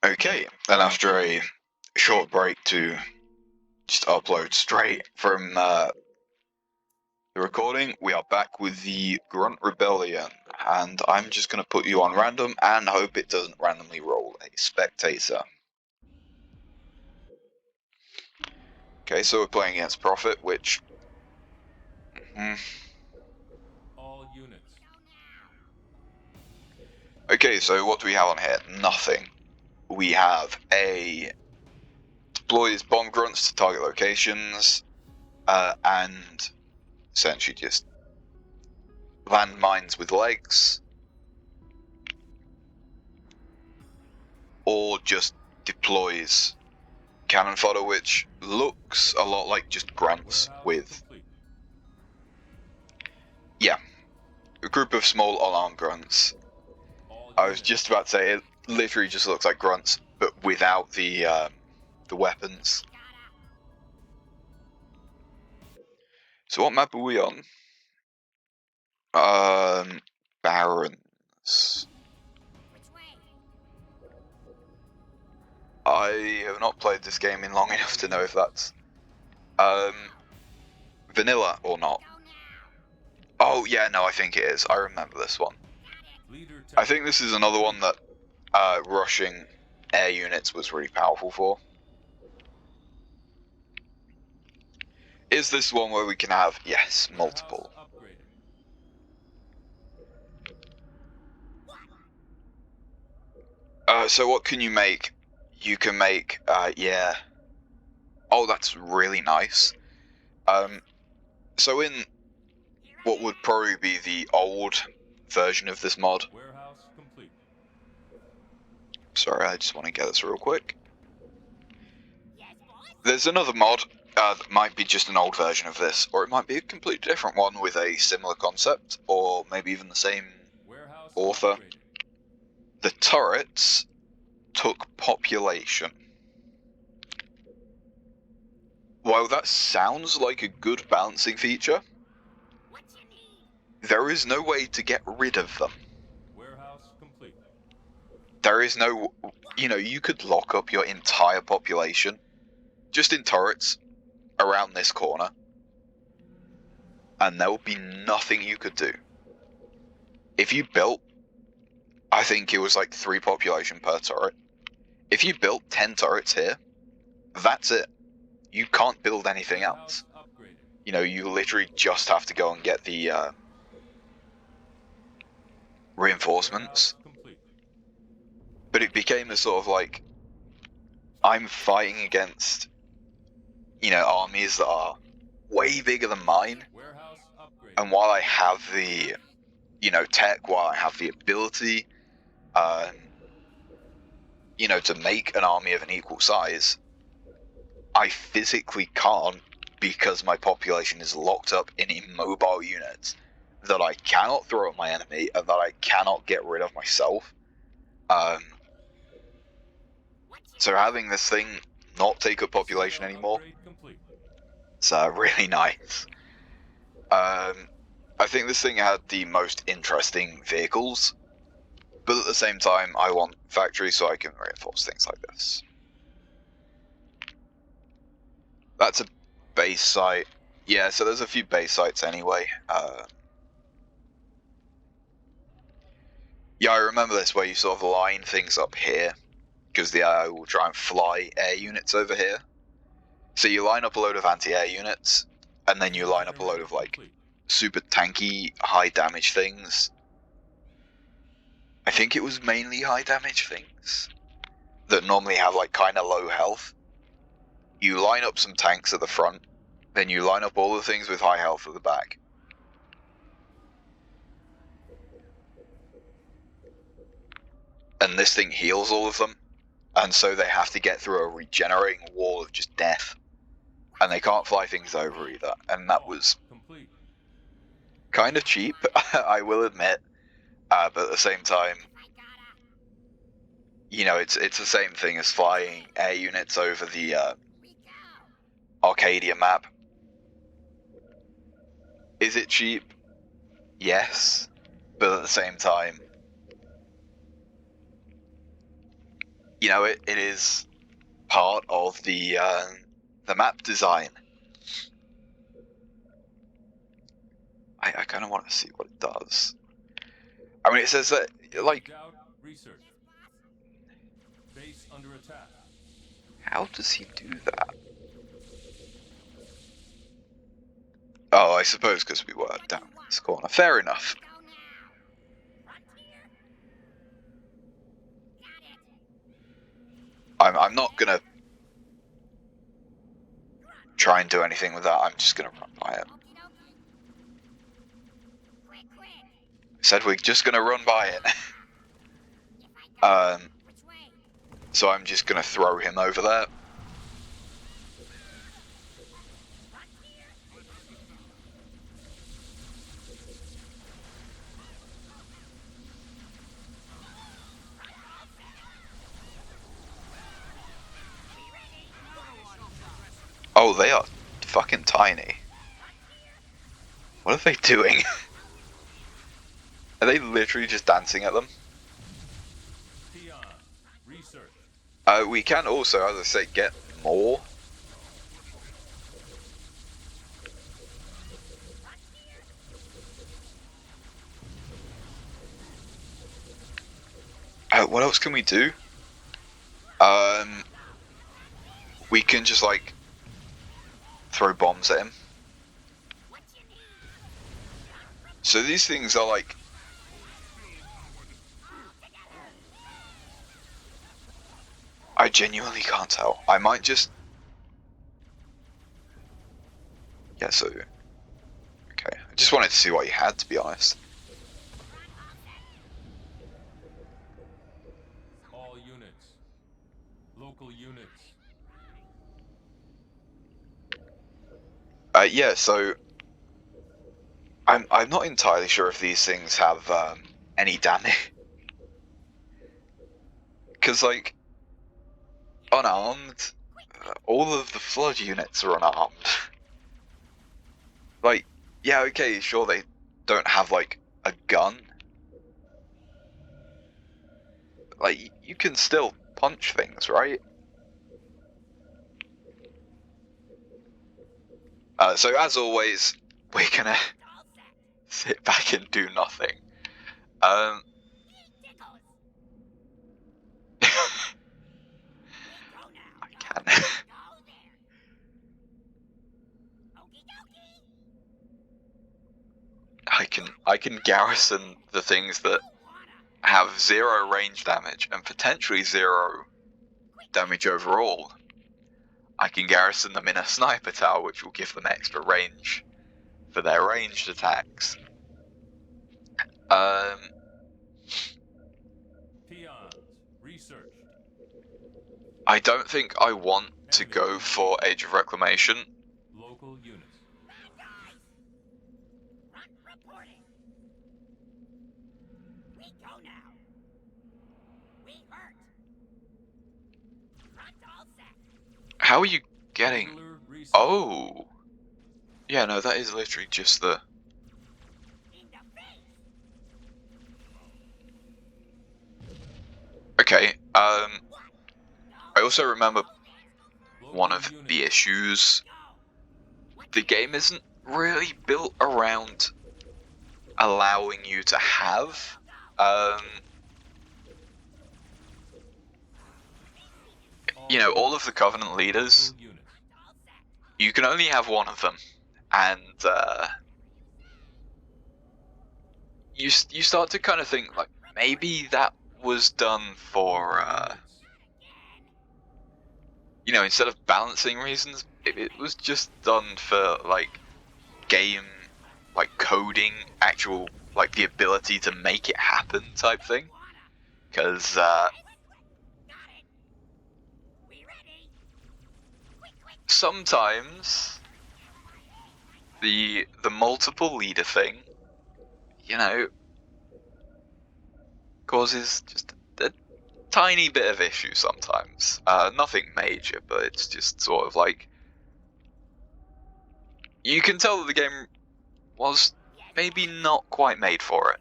Okay, and after a short break to just upload straight from the recording, we are back with the Grunt Rebellion, and I'm just going to put you on random and hope it doesn't randomly roll a spectator. Okay, so we're playing against Prophet, which... All units. Okay, so what do we have on here? Nothing. We have a... deploys bomb grunts to target locations, and essentially just landmines with legs, or just deploys cannon fodder, which looks a lot like just grunts Warehouse with, complete. yeah, a group of small unarmed grunts. All I was units. just about to say, it literally just looks like grunts, but without the weapons. So what map are we on? Barons. I have not played this game in long enough to know if that's vanilla or not. Oh yeah, no, I think it is. I remember this one. Leader I think this is another one that rushing air units was really powerful for. Is this one where we can have, yes, multiple? So what can you make? You can make, yeah. Oh, that's really nice. So in what would probably be the old version of this mod. Warehouse complete. Sorry, I just want to get this real quick. There's another mod that might be just an old version of this, or it might be a completely different one with a similar concept, or maybe even the same Warehouse author. upgraded. The turrets took population. While that sounds like a good balancing feature, there is no way to get rid of them. Warehouse complete. There is no, you could lock up your entire population just in turrets around this corner, and there would be nothing you could do. If you built, I think it was like 3 population per turret. If you built 10 turrets here, that's it. You can't build anything else. Upgraded. You literally just have to go and get the reinforcements. Complete. But it became a sort of like, I'm fighting against, armies that are way bigger than mine. Warehouse upgraded. And while I have the, tech, while I have the ability, to make an army of an equal size, I physically can't because my population is locked up in immobile units that I cannot throw at my enemy and that I cannot get rid of myself. So having this thing not take up population anymore, it's really nice. I think this thing had the most interesting vehicles, but at the same time I want factories so I can reinforce things like this. That's a base site. Yeah, so there's a few base sites anyway. Yeah, I remember this where you sort of line things up here, because the AI will try and fly air units over here. So you line up a load of anti-air units, and then you line up a load of like super tanky, high damage things. I think it was mainly high damage things that normally have like kind of low health. You line up some tanks at the front, then you line up all the things with high health at the back. And this thing heals all of them, and so they have to get through a regenerating wall of just death. And they can't fly things over either, and that was kind of cheap, I will admit, but at the same time, it's the same thing as flying air units over the Arcadia map. Is it cheap? Yes, but at the same time, you know, it is part of the map design. I kind of want to see what it does. I mean, it says that, like... Doubt, research. Base under attack. How does he do that? Oh, I suppose because we were down in this corner. Fair enough. I'm not gonna try and do anything with that. I'm just gonna run by it. I said we're just gonna run by it. So I'm just gonna throw him over there. Oh, they are fucking tiny. What are they doing? Are they literally just dancing at them? Research. We can also, as I say, get more. What else can we do? We can just like throw bombs at him. So these things are like... I genuinely can't tell. I might just... Yeah, so... Okay, I just wanted to see what you had, to be honest. All units. Local units. Yeah, so... I'm not entirely sure if these things have any damage. Because, like, unarmed, all of the flood units are unarmed. Like, yeah, okay, sure, they don't have, like, a gun. Like, you can still punch things, right? So, as always, we're gonna sit back and do nothing. I can. I can garrison the things that have 0 range damage and potentially 0 damage overall. I can garrison them in a sniper tower, which will give them extra range for their ranged attacks. Peons. Research. I don't think I want to go for Age of Reclamation. Local units. How are you getting... Oh! Yeah, no, that is literally just the... Okay, I also remember one of the issues. The game isn't really built around allowing you to have, you know, all of the Covenant leaders. You can only have one of them, and you start to kind of think, like, maybe that was done for, you know, instead of balancing reasons, it was just done for, like, game, like, coding, actual, like, the ability to make it happen type thing. Because, sometimes the multiple leader thing, you know, causes just a tiny bit of issue sometimes. Nothing major, but it's just sort of like, you can tell that the game was maybe not quite made for it.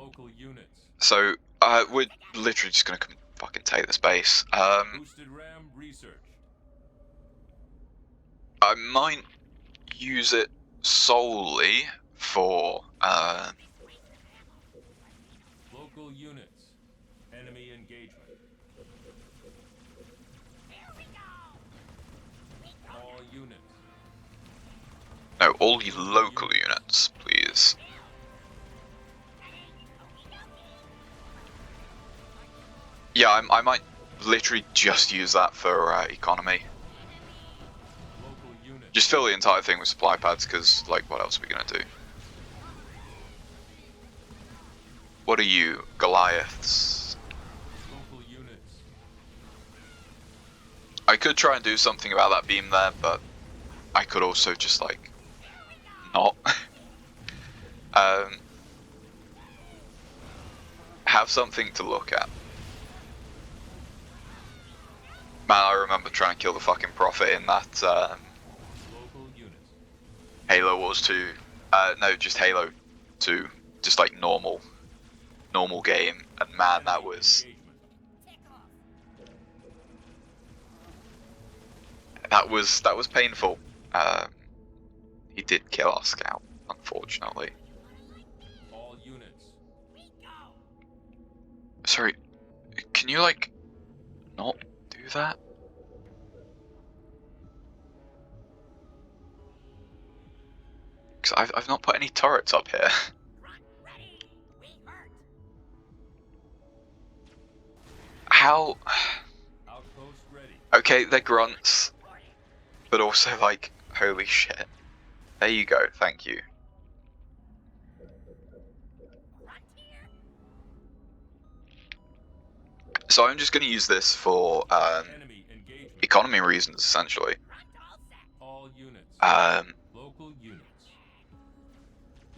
Local units. So, we're literally just gonna fucking take this base. Boosted RAM researched. I might use it solely for, Local units. Enemy engagement. All units. no, all you local units, please. Yeah, I might literally just use that for, economy. Local units. Just fill the entire thing with supply pads, because, like, what else are we gonna do? What are you, Goliaths? Local units. I could try and do something about that beam there, but I could also just, like, not. Have something to look at. Man, I remember trying to kill the fucking Prophet in that, Local units. Halo Wars 2. No, just Halo 2. Just like normal game. And man, that Enemy was engagement. that was painful. He did kill our scout, unfortunately. All units. Sorry, can you like not do that? Because I've not put any turrets up here. How? Outpost ready. Okay, they're grunts, but also like, holy shit. There you go, thank you. So I'm just going to use this for Enemy engagement. economy reasons, essentially. All units. Local units.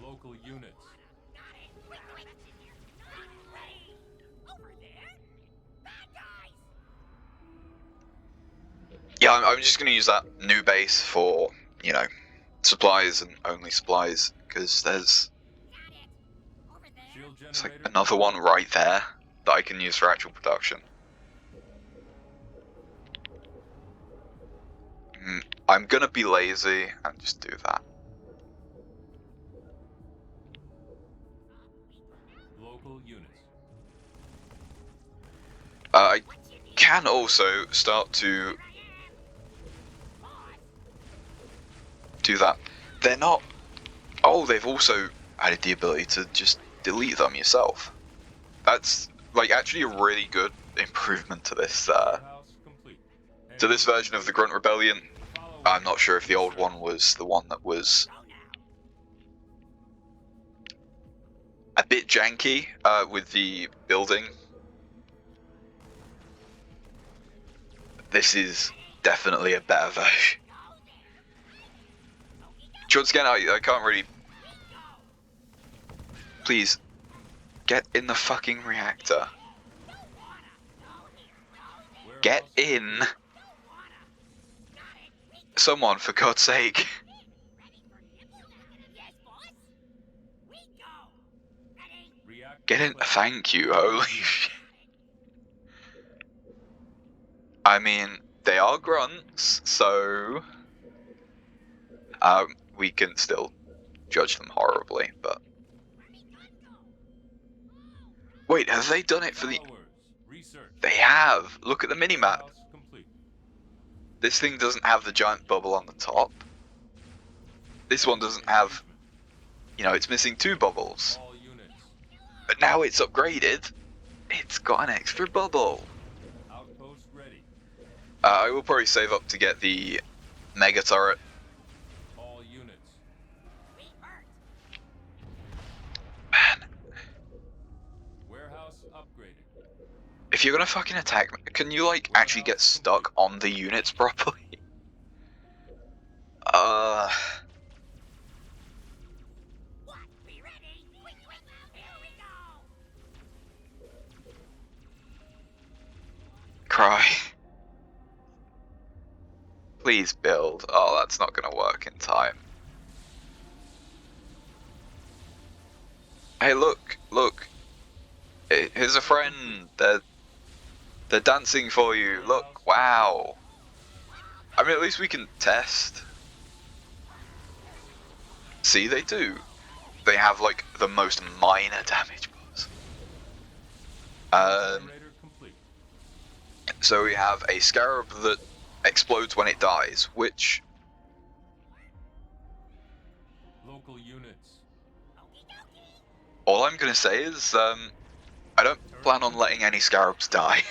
Local units. Yeah, I'm just going to use that new base for, you know, supplies and only supplies, because there's Shield like generator. another one right there that I can use for actual production. I'm going to be lazy and just do that. Local units. I can also start to do that. They're not... Oh, they've also added the ability to just delete them yourself. That's, like, actually a really good improvement to this, Warehouse complete. to this version of the Grunt Rebellion. Follow I'm not sure if the old one was the one that was a bit janky, with the building. This is definitely a better version. Once again, I can't really... Please, get in the fucking reactor. Get in. Someone, for God's sake. Get in. Thank you, holy shit. I mean, they are grunts, so... we can still judge them horribly, but... Wait, have they done it for the... Research. They have! Look at the minimap. Warehouse complete. This thing doesn't have the giant bubble on the top. This one doesn't have... You know, it's missing 2 bubbles. All units. But now it's upgraded. It's got an extra bubble. Outpost ready. I will probably save up to get the mega turret. All units. Man, Warehouse upgraded. if you're gonna fucking attack me, can you like actually get stuck on the units properly? Cry. Please build. Oh, that's not gonna work in time. Hey, look, Here's a friend. They're dancing for you. Look, wow. I mean, at least we can test. See, they do. They have like the most minor damage bars. Generator complete. So we have a scarab that explodes when it dies, which Local units. all I'm gonna say is I don't plan on letting any scarabs die.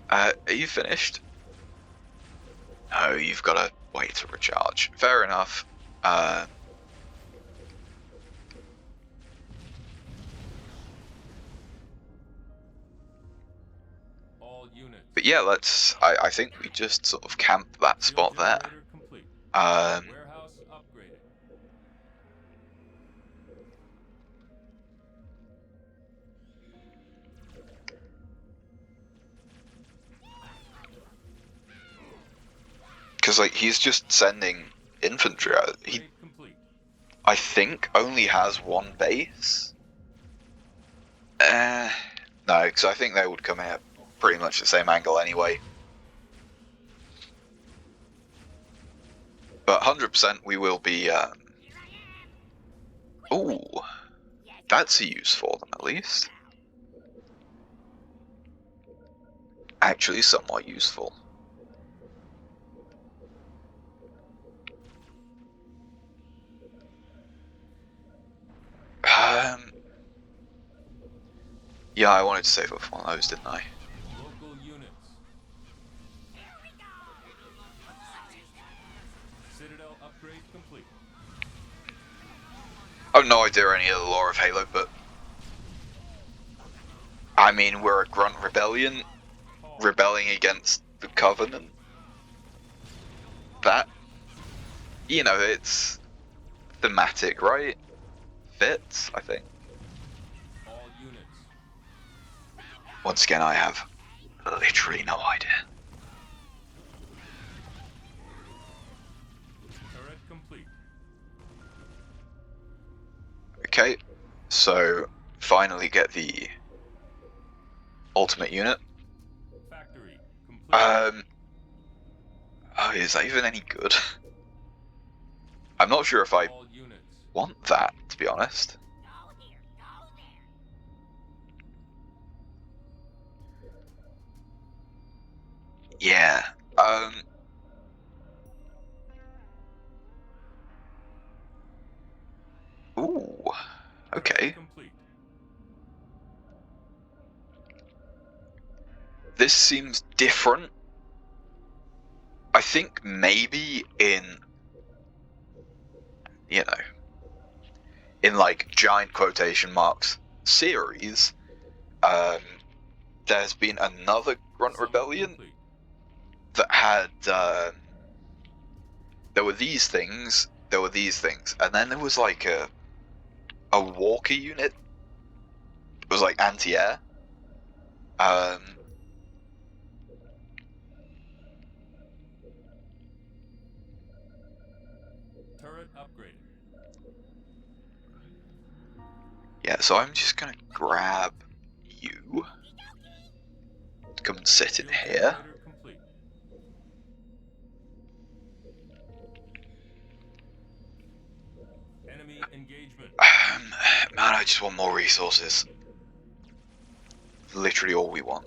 Are you finished? No, you've got to wait to recharge. Fair enough. All units. But yeah, I think we just sort of camp that spot there. Generator complete. Um, Warehouse upgraded. because like he's just sending infantry out. He, Upgrade complete. I think, only has one base. No, because I think they would come in at pretty much the same angle anyway. But 100% we will be. Ooh, that's a use for them at least. Actually, somewhat useful. Yeah, I wanted to save up for one of those, didn't I? Local units. Citadel upgrade complete. I have no idea any of the lore of Halo, but I mean, we're a grunt rebellion, rebelling against the Covenant. That, you know, it's thematic, right? Fits, I think. All units. Once again, I have literally no idea. Turret complete. Okay, so finally get the ultimate unit. Factory complete. Oh, is that even any good? I'm not sure if I All units. want that, to be honest. Yeah. Ooh. Okay. Complete. This seems different. I think maybe in, you know, in like giant quotation marks series, there's been another Grunt Summit Rebellion complete. that had, there were these things, and then there was like a walker unit. It was like anti-air. Turret upgraded. Yeah, so I'm just gonna grab you. Come and sit in Shield here. generator complete. Enemy engagement. Man, I just want more resources. Literally all we want.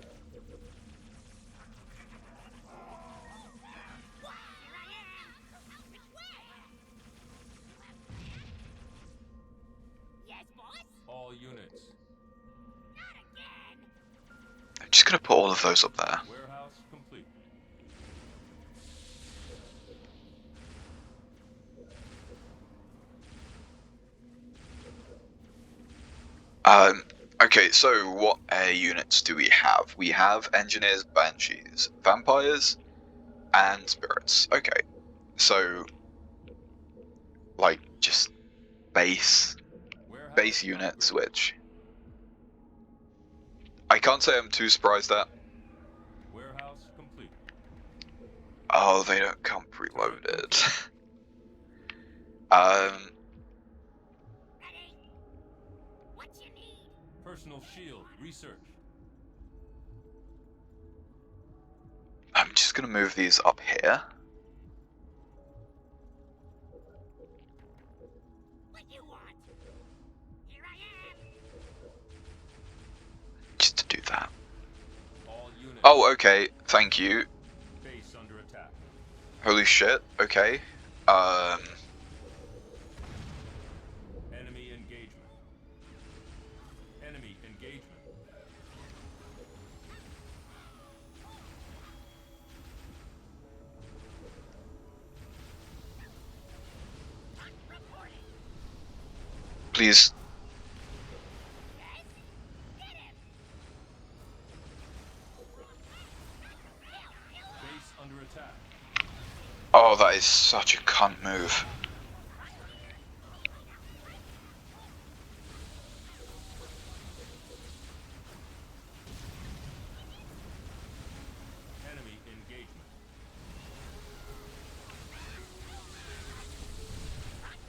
All units. I'm just gonna put all of those up there. Warehouse complete. Okay, so what air units do we have? We have engineers, banshees, vampires, and spirits. Okay, so like just base Warehouse units, upgraded. which I can't say I'm too surprised at. Warehouse complete. Oh, they don't come preloaded. Personal shield researched. I'm just gonna move these up here. What you want? Here I am. Just to do that. All units. Oh, okay. Thank you. Base under attack. Holy shit. Okay. Enemy engagement. Enemy engagement. Reporting. Please. Yes. Get him. Base under attack. Oh, that is such a cunt move. Enemy engagement.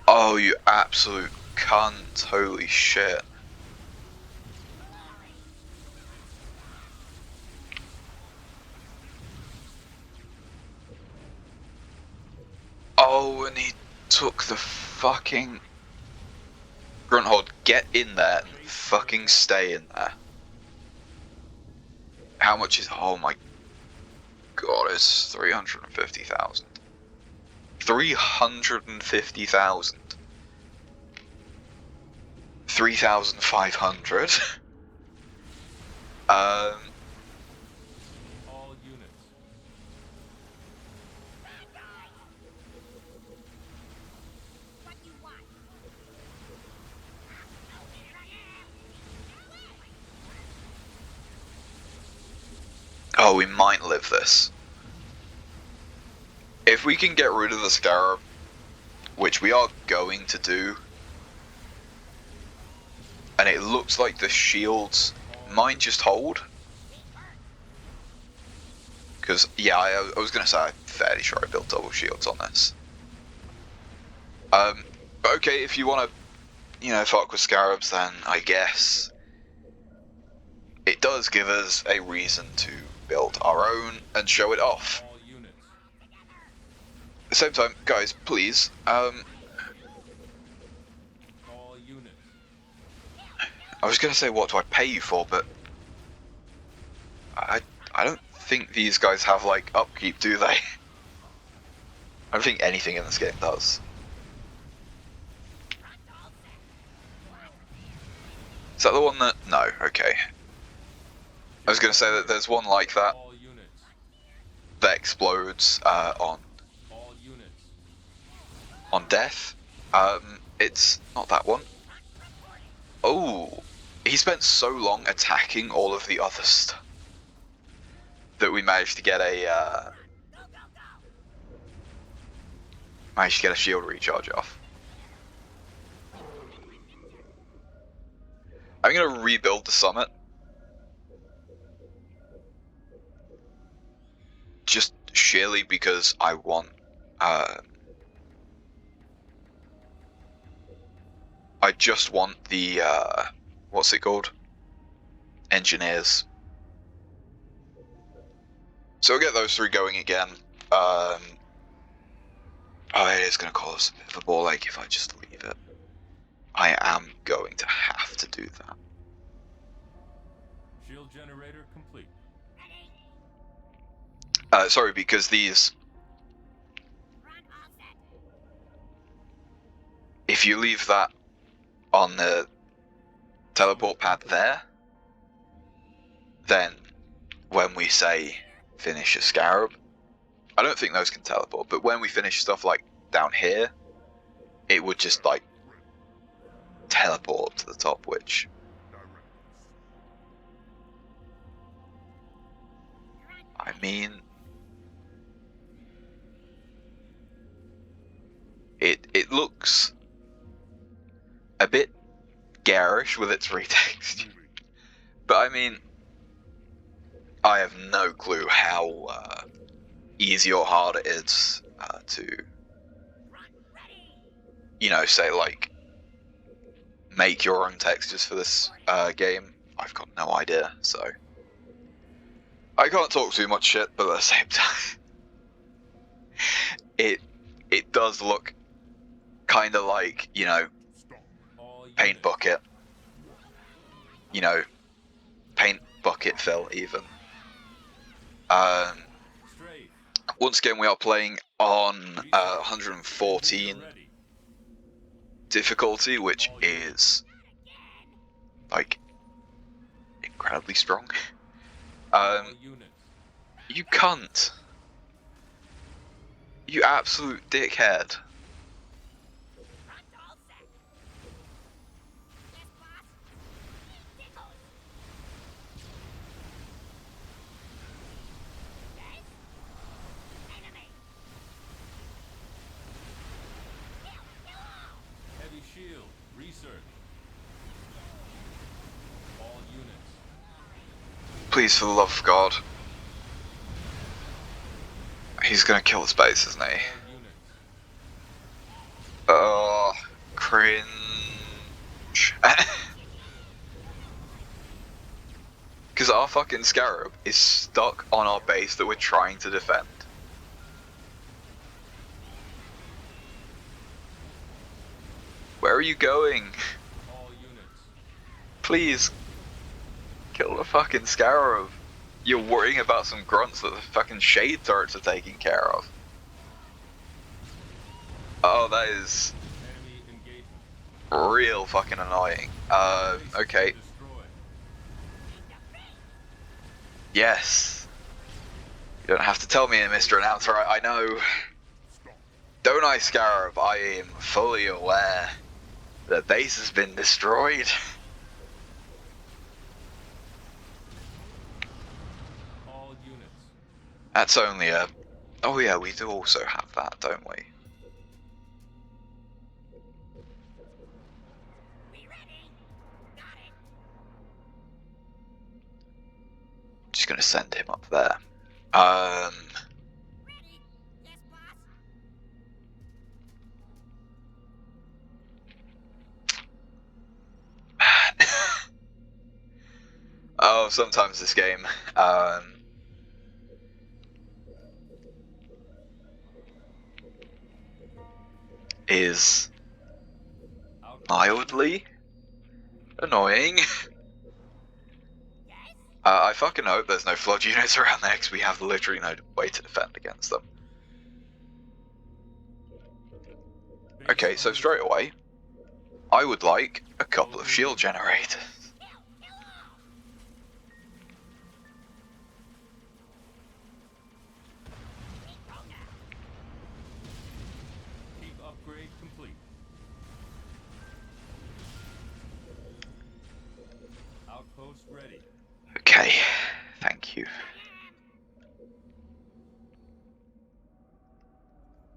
Oh, you absolute cunt. Holy shit. Oh, and he took the fucking... Grunt, get in there and fucking stay in there. How much is... Oh my god, it's 350,000. 350,000. 3,500. All units. What you want? Here I am. Oh, we might live this. If we can get rid of the Scarab, which we are going to do, and it looks like the shields might just hold. Because, yeah, I was going to say, I'm fairly sure I built double shields on this. But okay, if you want to, you know, fuck with Scarabs, then I guess it does give us a reason to build our own and show it off. All units. At the same time, guys, please, All units. I was going to say, what do I pay you for, but I don't think these guys have, like, upkeep, do they? I don't think anything in this game does. Is that the one that... No, okay. I was going to say that there's one like that All units. that explodes on All units. death. It's not that one. Oh, he spent so long attacking all of the other stuff that we managed to get a shield recharge off. I'm gonna rebuild the summit. Just sheerly because I want I just want the what's it called? Engineers. So we'll get those three going again. Oh, it is going to cause a bit of a ball ache if I just leave it. I am going to have to do that. Shield generator complete. Sorry, because these... Run offset. If you leave that on the teleport pad there, then when we say finish a Scarab, I don't think those can teleport, but when we finish stuff like down here, it would just like teleport to the top, which I mean, it looks a bit garish with its retext, but I mean, I have no clue how easy or hard it is to, you know, say like make your own textures for this game. I've got no idea, so I can't talk too much shit, but at the same time, it does look kind of like, you know, All paint units. bucket, you know, paint bucket fill even. Strafe. Once again, we are playing on Research. 114 Ready. difficulty, which All is like incredibly strong. All units. You cunt. You absolute dickhead. Grunt all set. Yes, boss. Tickles. Yes. Enemy. Kill all. Heavy shield. Research. All units. Please, for the love of God. He's gonna kill the base, isn't he? All units. Oh, cringe. Because our fucking Scarab is stuck on our base that we're trying to defend. Where are you going? All units. Please, kill the fucking Scarab. You're worrying about some grunts that the fucking shade turrets are taking care of. Oh, that is Enemy engagement. real fucking annoying. Okay. Destroy. Yes. You don't have to tell me, Mr. Announcer, I know. Don't I, Scarab? I am fully aware. The base has been destroyed. All units. That's only a... Oh yeah, we do also have that, don't we? We ready. Got it. Just gonna send him up there. Ready. Yes, boss. Oh, sometimes this game, is Outpost. mildly annoying. Yes. I fucking hope there's no flood units around there, because we have literally no way to defend against them. Base Okay, so under straight attack. away, I would like a couple of shield generators. Kill all. We go now. Keep upgrade complete. Outpost ready. Okay, thank you.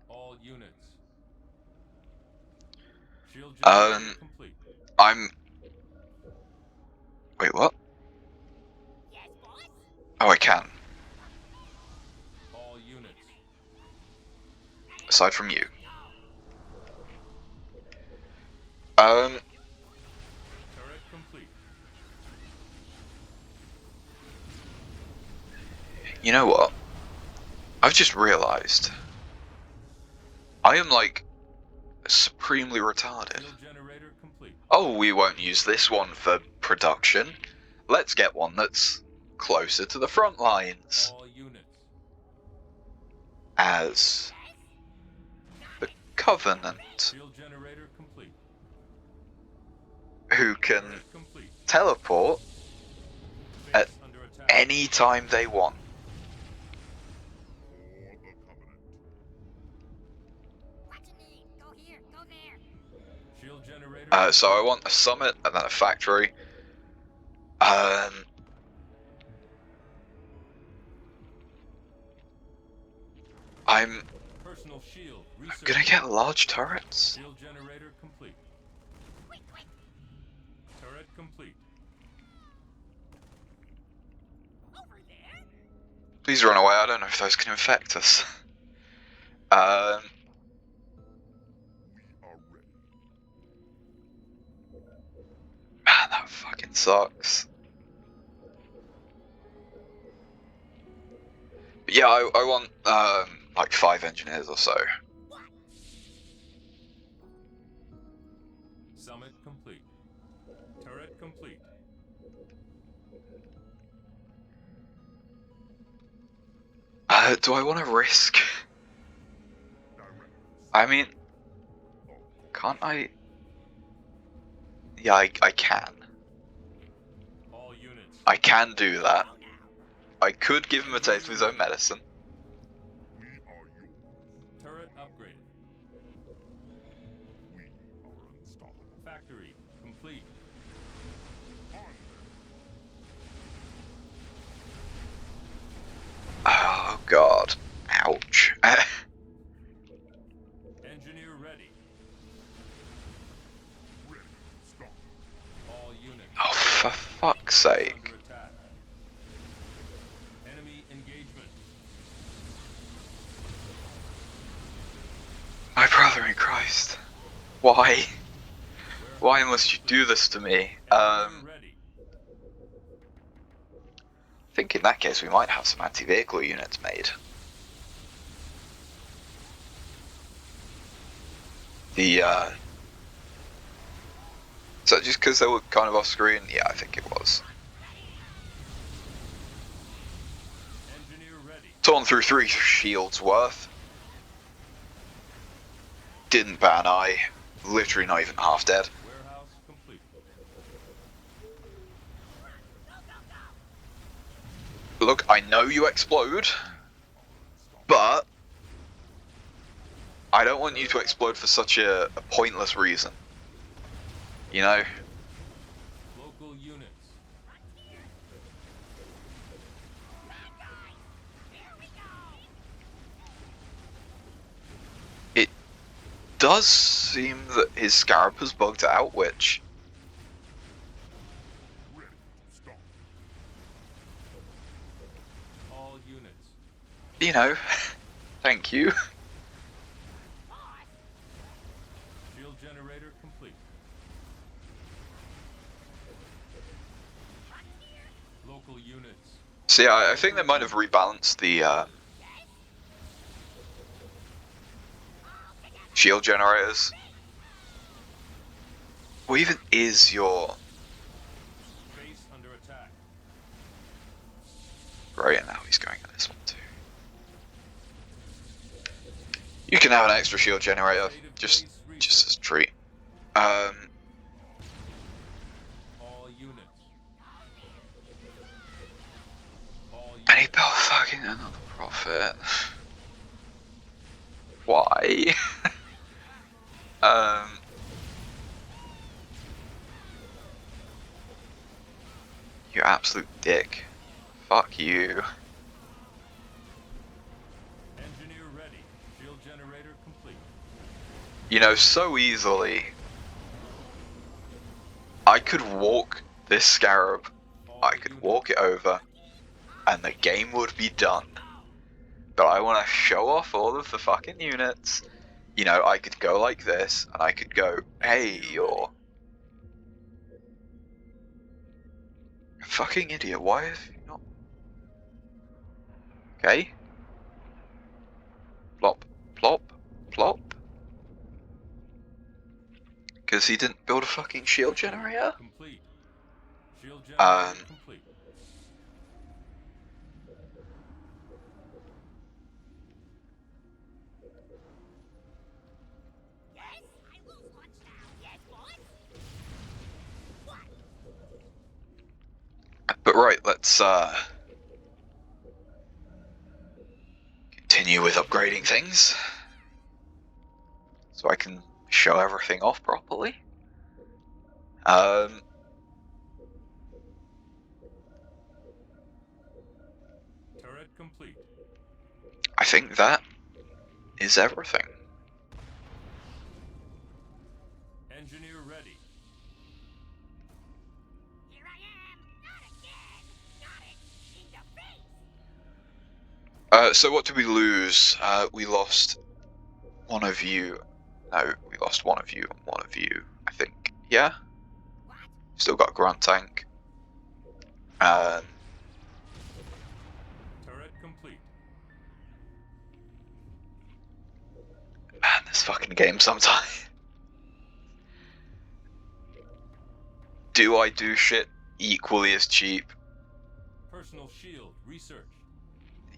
All units. Shield Um, generator complete. I'm... Wait, what? Yes, boss. Oh, I can. All units. Aside from you. Turret complete. You know what? I've just realised. I am, like, supremely retarded. Shield generator complete. Oh, we won't use this one for production. Let's get one that's closer to the front lines. All units. As the Covenant, Shield generator complete. who can Turret complete. teleport Base At under attack. any time they want. What you need? Go here. Go there. Shield generator. So I want a summit and then a factory. I'm Personal shield. Research. gonna get large turrets. Shield generator complete. Quick, quick. Turret complete. Over there. Please run away, I don't know if those can infect us. Man, that fucking sucks. But yeah, I want like 5 engineers or so. Summit complete. Turret complete. Do I want to risk? I mean, can't I? Yeah, I can. All units. I can do that. I could give him a taste of his own medicine. Turret upgraded. Factory complete. Oh god. Ouch. Engineer ready. All units. Oh, for fuck's sake. Under attack. Enemy engagement. My brother in Christ. Why? Why must you do this to me? Engineer ready. I think in that case we might have some anti-vehicle units made. So just because they were kind of off screen? Yeah, I think it was. Engineer ready. Torn through 3 shields worth. Didn't bat an eye. Literally not even half dead. Warehouse complete. Look, I know you explode, but I don't want you to explode for such a pointless reason. You know? Local units. It does seem that his scarab has bugged out, which... All units. You know, thank you. Shield generator complete. Local units. See, I think they might have rebalanced the shield generators. What even is your... Base under attack. Great, and now he's going at this one too. You can have an extra shield generator, just as a treat. All units. All And he units. built fucking another profit. Why? You absolute dick. Fuck you. Engineer ready. Shield generator complete. You know, so easily. I could walk this scarab. All I could units. walk it over. And the game would be done. But I want to show off all of the fucking units. You know, I could go like this, and I could go, hey, you're... a fucking idiot, why have you not... Okay. Plop, plop, plop. Because he didn't build a fucking shield generator? Complete. Shield generator complete. Yes, I lose lunch now. Yes, boss. What? But right, let's continue with upgrading things. So I can show everything off properly. Turret complete. I think that is everything. Engineer ready. Here I am. Not again. Got it. In the face. So what did we lose? We lost one of you. No, we lost one of you and one of you, I think. Yeah? Still got grunt tank. Turret complete. Man, this fucking game sometimes. Do I do shit equally as cheap? Personal shield research.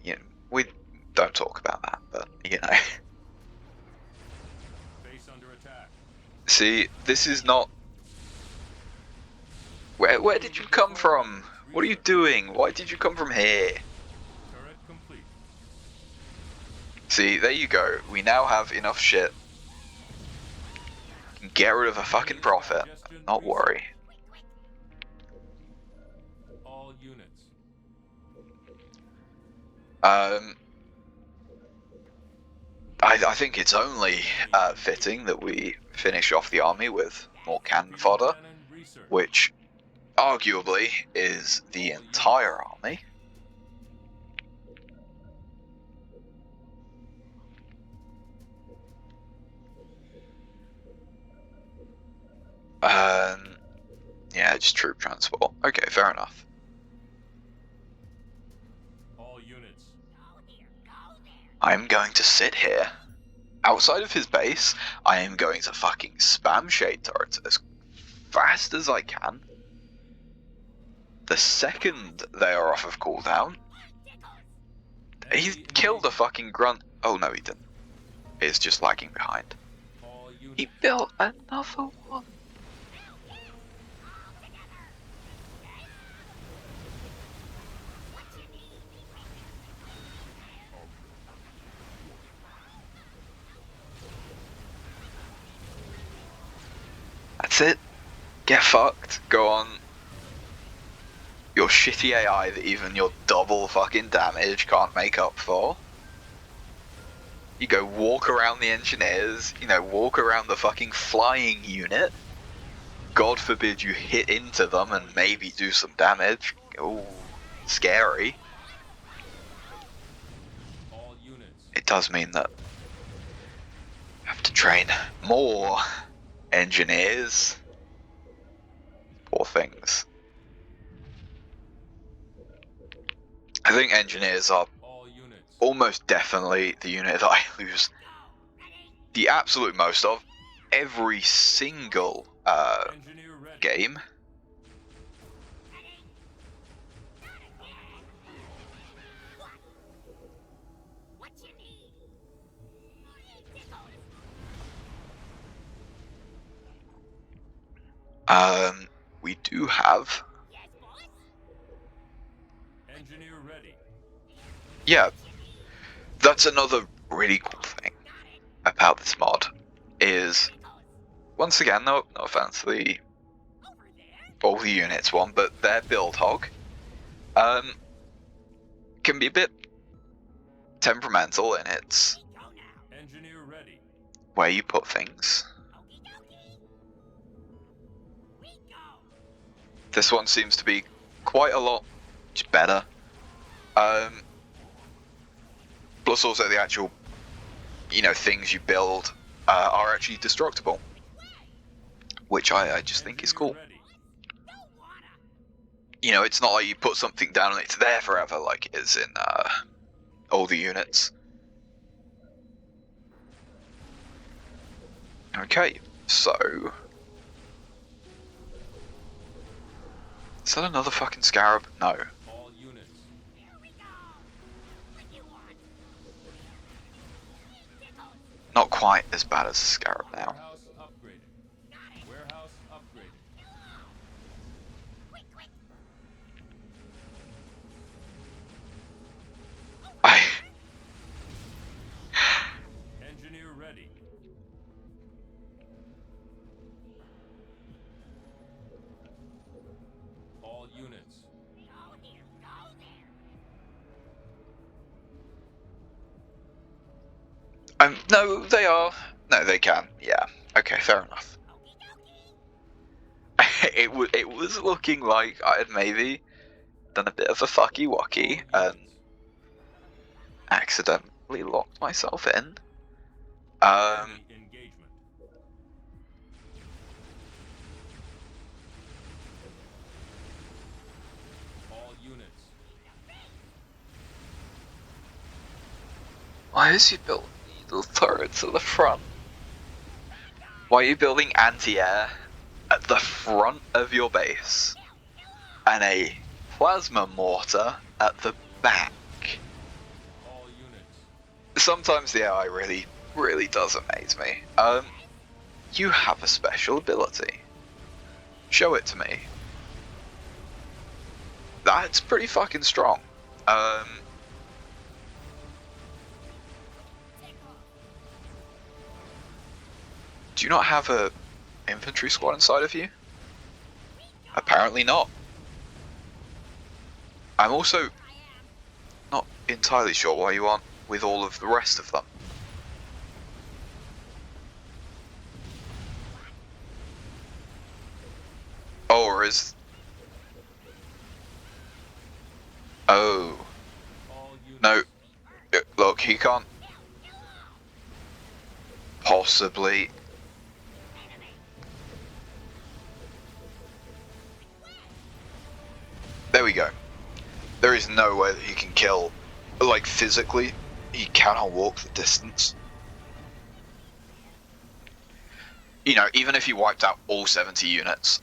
You know, we don't talk about that, but you know. Base under attack. See, this is not. Where did you come from? What are you doing? Why did you come from here? Turret complete. See, there you go. We now have enough shit. Get rid of a fucking profit. Not worry. All units. I think it's only fitting that we finish off the army with more cannon fodder, Cannon research. which arguably is the entire army. Yeah, just troop transport. Okay, fair enough. All units. Go there, go there. I'm going to sit here. Outside of his base, I am going to fucking spam shade turrets as fast as I can. The second they are off of cooldown, he Enemy killed a fucking grunt. Oh no, he didn't. He's just lagging behind. All units. He built another one. That's it. Get fucked. Go on. Your shitty AI that even your double fucking damage can't make up for. You go walk around the engineers, you know, walk around the fucking flying unit. God forbid you hit into them and maybe do some damage. Ooh, scary. All units. It does mean that I have to train more engineers. Poor things. I think engineers are All units. almost definitely the unit that I lose the absolute most of every single Engineer ready. game. What you need? We do have, Yes, boss. Engineer ready. yeah, that's another really cool thing about this mod is, once again, no offense to the Over there. all the units one, but their build hog can be a bit temperamental in its We go now. Engineer ready. where you put things. Okie dokie. We go. This one seems to be quite a lot better. Plus also the actual, you know, things you build are actually destructible, which I just think is Engineer cool. ready. Don't wanna. You know, it's not like you put something down and it's there forever like it is in all the units. Okay, so is that another fucking scarab? No. All units. Here we go. What you want? Not quite as bad as a scarab now. Warehouse upgraded. Got it. Warehouse upgraded. Quick, quick. I Engineer ready. All units. Go here. Go there. no, they are. No, they can. Yeah. Okay, fair enough. Okie dokie. it was looking like I had maybe done a bit of a fucky wucky All and units. accidentally locked myself in. Enemy engagement. units. Why is he building needle turrets at the front? Why are you building anti-air at the front of your base? And a plasma mortar at the back? All units. Sometimes the AI really does amaze me. You have a special ability. Show it to me. That's pretty fucking strong. Do you not have a infantry squad inside of you? Apparently not. I'm also not entirely sure why you aren't with all of the rest of them. Or is... Oh. All units. No. Look, he can't possibly... There we go. There is no way that he can kill... Like, physically, he cannot walk the distance. You know, even if he wiped out all 70 units,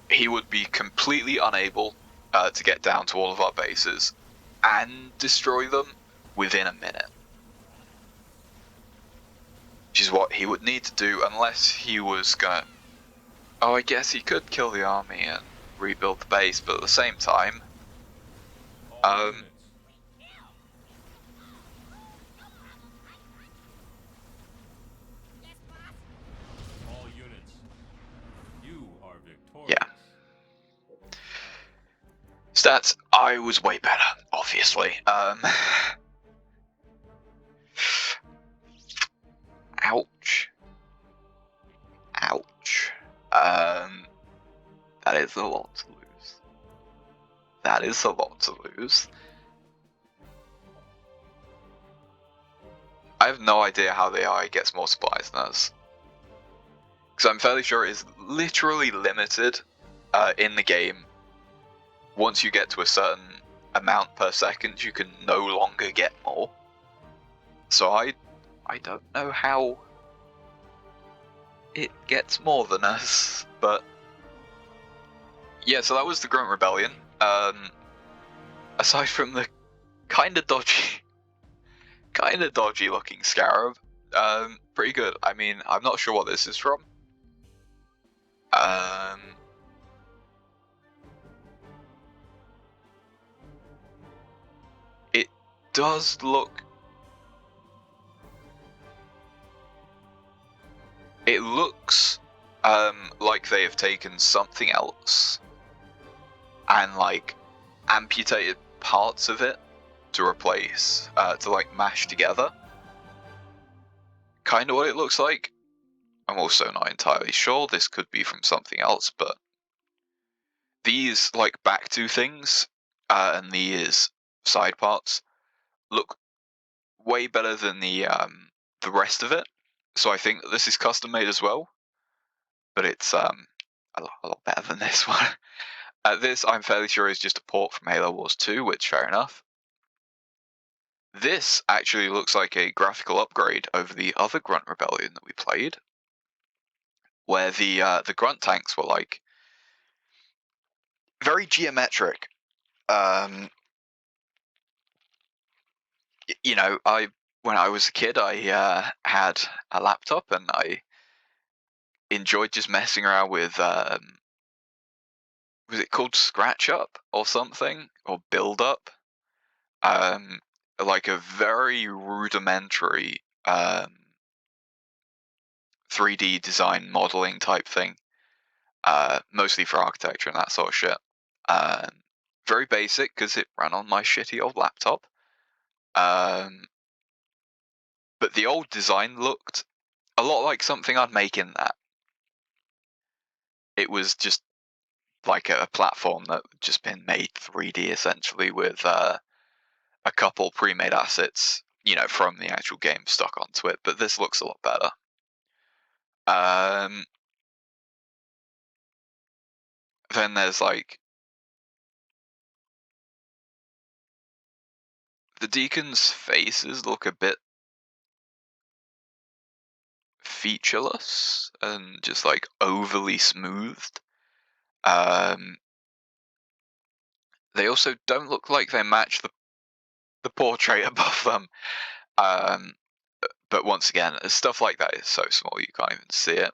he would be completely unable to get down to all of our bases and destroy them within a minute. Which is what he would need to do unless he was gonna... Oh, I guess he could kill the army and rebuild the base, but at the same time... All units. Yes, boss. All units. You are victorious. Yeah. Stats, I was way better, obviously. Ouch. Ouch. That is a lot to lose. That is a lot to lose. I have no idea how the AI gets more supplies than us. Because I'm fairly sure it is literally limited in the game. Once you get to a certain amount per second, you can no longer get more. So I don't know how it gets more than us, but yeah. So that was the Grunt Rebellion. Aside from the kind of dodgy looking Scarab, pretty good. I mean, I'm not sure what this is from. It does look... It looks like they have taken something else and like amputated parts of it to replace, to like mash together. Kind of what it looks like. I'm also not entirely sure. This could be from something else, but these like back two things and these side parts look way better than the rest of it. So I think that this is custom made as well, but it's a lot better than this one. This I'm fairly sure is just a port from Halo Wars 2, which fair enough. This actually looks like a graphical upgrade over the other Grunt Rebellion that we played, where the Grunt tanks were like very geometric. You know, when I was a kid, I had a laptop and I enjoyed just messing around with was it called Scratch Up or something, or Build Up? Like a very rudimentary 3D design modeling type thing, mostly for architecture and that sort of shit. Very basic because it ran on my shitty old laptop. But the old design looked a lot like something I'd make in that. It was just like a platform that had just been made 3D essentially with a couple pre-made assets, you know, from the actual game stuck onto it. But this looks a lot better. Then there's like The deacons' faces look a bit featureless and just like overly smoothed. They also don't look like they match the portrait above them. But once again, stuff like that is so small you can't even see it.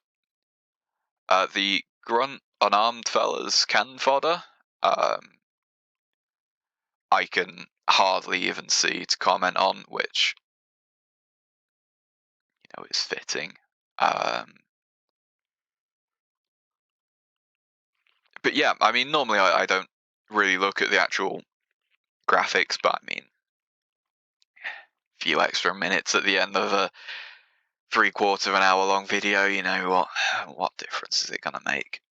The grunt unarmed fellas cannon fodder. I can hardly even see to comment on, which is fitting. But yeah, I mean, normally I don't really look at the actual graphics, but I mean, a few extra minutes at the end of a 3/4 of an hour long video, what difference is it gonna make?